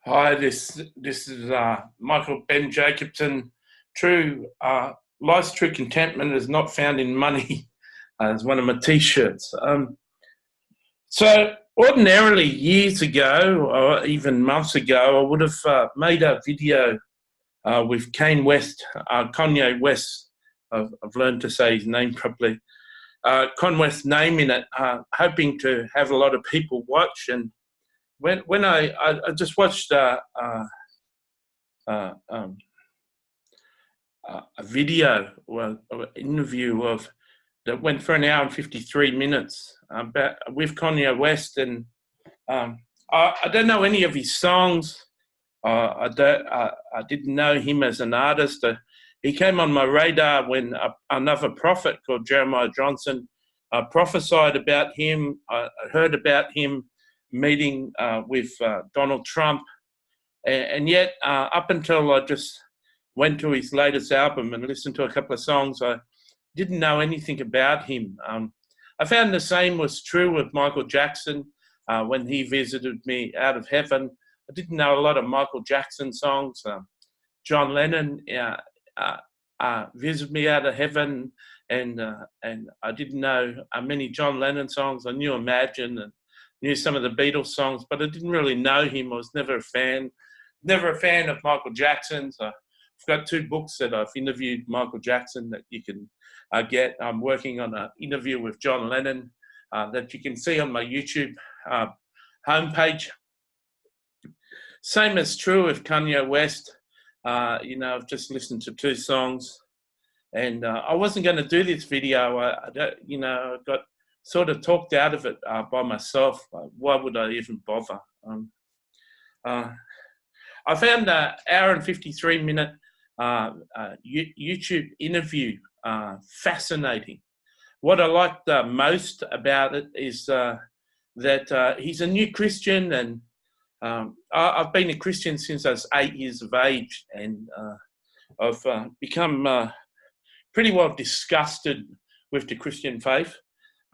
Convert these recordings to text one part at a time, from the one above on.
Hi, this is Michael Ben Jacobson. Life's true contentment is not found in money. It's one of my T-shirts. So ordinarily, years ago, or even months ago, I would have made a video with Kayne West, Kanye West. I've learned to say his name properly. Kanye West's name in it, hoping to have a lot of people watch. And when I just watched a video, well, an interview that went for an hour and 53 minutes with Kanye West, and I don't know any of his songs. I didn't know him as an artist. He came on my radar when another prophet called Jeremiah Johnson prophesied about him. I heard about him meeting with Donald Trump, and yet up until I just went to his latest album and listened to a couple of songs, I didn't know anything about him. I found the same was true with Michael Jackson when he visited me out of heaven. I didn't know a lot of Michael Jackson songs. John Lennon visited me out of heaven, and I didn't know many John Lennon songs. I knew Imagine and knew some of the Beatles songs, but I didn't really know him. I was never a fan of Michael Jackson's. I've got 2 books that I've interviewed Michael Jackson that you can get. I'm working on an interview with John Lennon that you can see on my YouTube homepage. Same is true with Kanye West. I've just listened to 2 songs, and I wasn't going to do this video. I got sort of talked out of it by myself. Why would I even bother? I found an hour and 53-minute YouTube interview fascinating. What I liked most about it is that he's a new Christian, and I've been a Christian since I was 8 years of age, and I've become pretty well disgusted with the Christian faith.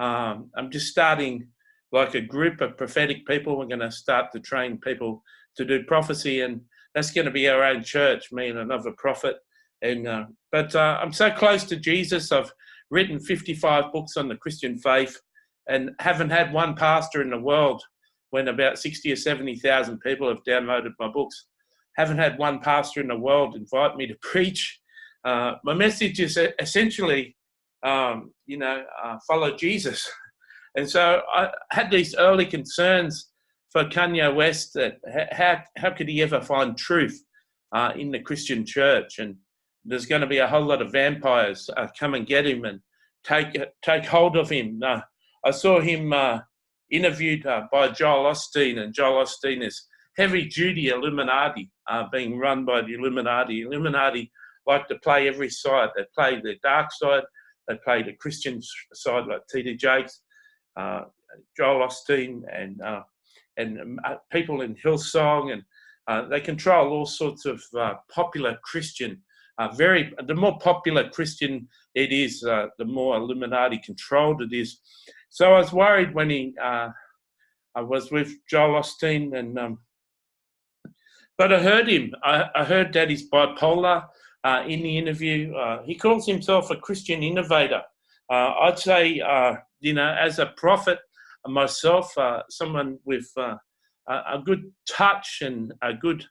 I'm just starting like a group of prophetic people. We're going to start to train people to do prophecy, and that's going to be our own church, me and another prophet. But I'm so close to Jesus. I've written 55 books on the Christian faith and haven't had one pastor in the world, when about 60 or 70,000 people have downloaded my books. Haven't had one pastor in the world invite me to preach. My message is essentially, follow Jesus. And so I had these early concerns for Kanye West, that how could he ever find truth in the Christian church? And there's going to be a whole lot of vampires come and get him and take hold of him. I saw him interviewed by Joel Osteen, and Joel Osteen is heavy-duty Illuminati, being run by the Illuminati. Illuminati like to play every side. They play the dark side. They play the Christian side, like T.D. Jakes, Joel Osteen, and people in Hillsong, and they control all sorts of popular Christian. The more popular Christian it is, the more Illuminati controlled it is. So I was worried when I was with Joel Osteen, but I heard him. I heard that he's bipolar in the interview. He calls himself a Christian innovator. I'd say, as a prophet myself, someone with a good touch and a good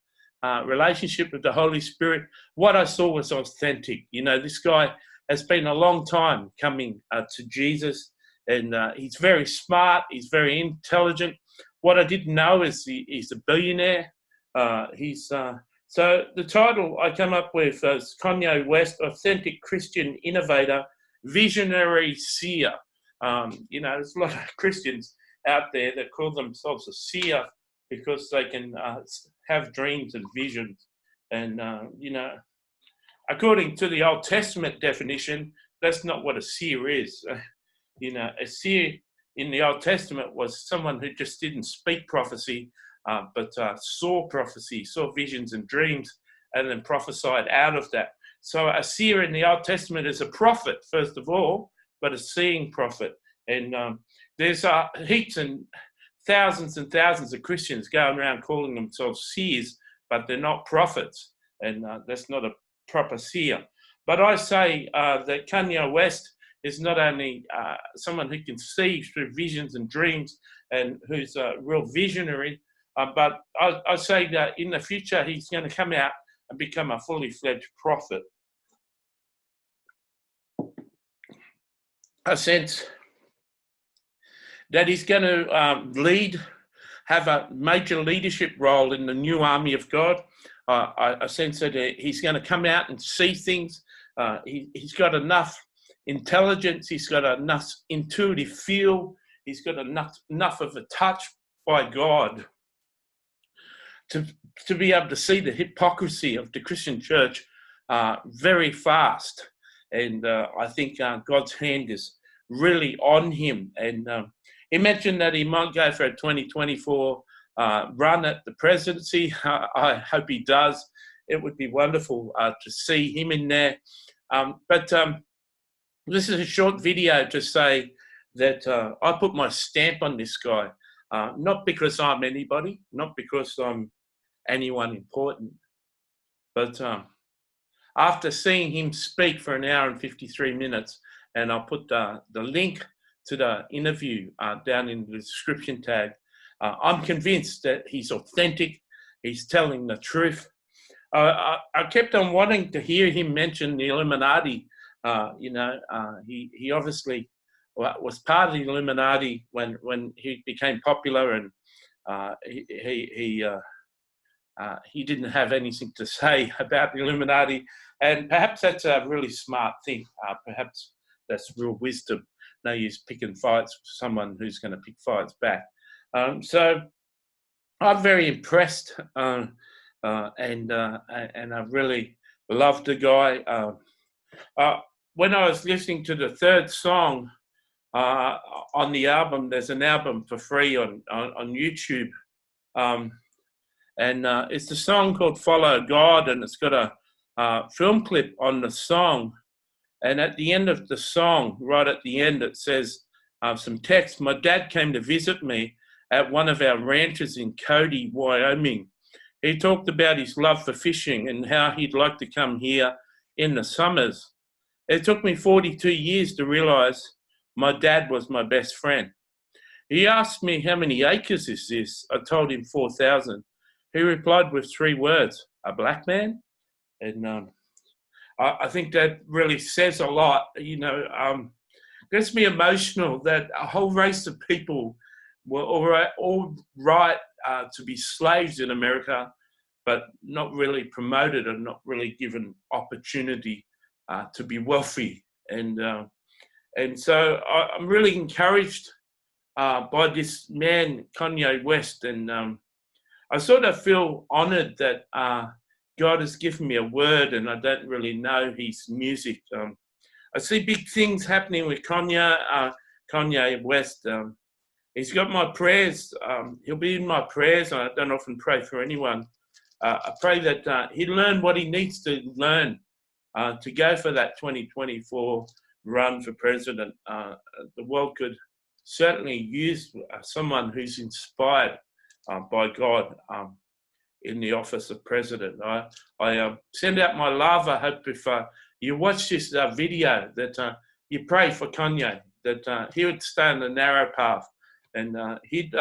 relationship with the Holy Spirit, what I saw was authentic. This guy has been a long time coming to Jesus, and he's very smart. He's very intelligent. What I didn't know is he's a billionaire. So the title I come up with is Kanye West, Authentic Christian Innovator, Visionary Seer. There's a lot of Christians out there that call themselves a seer because they can have dreams and visions. And, according to the Old Testament definition, that's not what a seer is. A seer in the Old Testament was someone who just didn't speak prophecy, but saw prophecy, saw visions and dreams, and then prophesied out of that. So a seer in the Old Testament is a prophet, first of all, but a seeing prophet. And there's heaps and thousands and thousands of Christians going around calling themselves seers, but they're not prophets, and that's not a proper seer. But I say that Kanye West is not only someone who can see through visions and dreams and who's a real visionary, but I say that in the future he's going to come out and become a fully fledged prophet. I sense that he's going to have a major leadership role in the new army of God. I sense that he's going to come out and see things. He's got enough intelligence. He's got enough intuitive feel. He's got enough of a touch by God to be able to see the hypocrisy of the Christian church very fast. And I think God's hand is really on him. And he mentioned that he might go for a 2024 run at the presidency. I hope he does. It would be wonderful to see him in there. But this is a short video to say that I put my stamp on this guy, not because I'm anybody, not because I'm anyone important, but after seeing him speak for 1 hour and 53 minutes, and I'll put the link to the interview down in the description tag, I'm convinced that he's authentic, he's telling the truth. I kept on wanting to hear him mention the Illuminati. He obviously was part of the Illuminati when he became popular, and he didn't have anything to say about the Illuminati, and perhaps that's a really smart thing. Perhaps that's real wisdom. No use picking fights with someone who's going to pick fights back. So I'm very impressed, and I really loved the guy. When I was listening to the third song on the album, there's an album for free on YouTube, and it's the song called Follow God, and it's got a film clip on the song. And at the end of the song, right at the end, it says some text. My dad came to visit me at one of our ranches in Cody, Wyoming. He talked about his love for fishing and how he'd like to come here in the summers. It took me 42 years to realize my dad was my best friend. He asked me how many acres is this. I told him 4,000. He replied with 3 words, a black man? And I think that really says a lot. Gets me emotional that a whole race of people were all right to be slaves in America, but not really promoted and not really given opportunity to be wealthy. And so I'm really encouraged by this man, Kanye West, and I sort of feel honored that God has given me a word, and I don't really know his music. I see big things happening with Kanye West. He's got my prayers. He'll be in my prayers. I don't often pray for anyone. I pray that he learn what he needs to learn to go for that 2024 run for president. The world could certainly use someone who's inspired by God in the office of president. I send out my love. I hope if you watch this video that you pray for Kanye, that he would stay on the narrow path, and he'd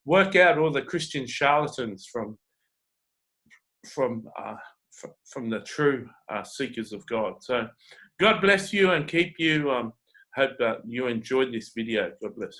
work out all the Christian charlatans from the true seekers of God. So God bless you and keep you. Hope you enjoyed this video. God bless.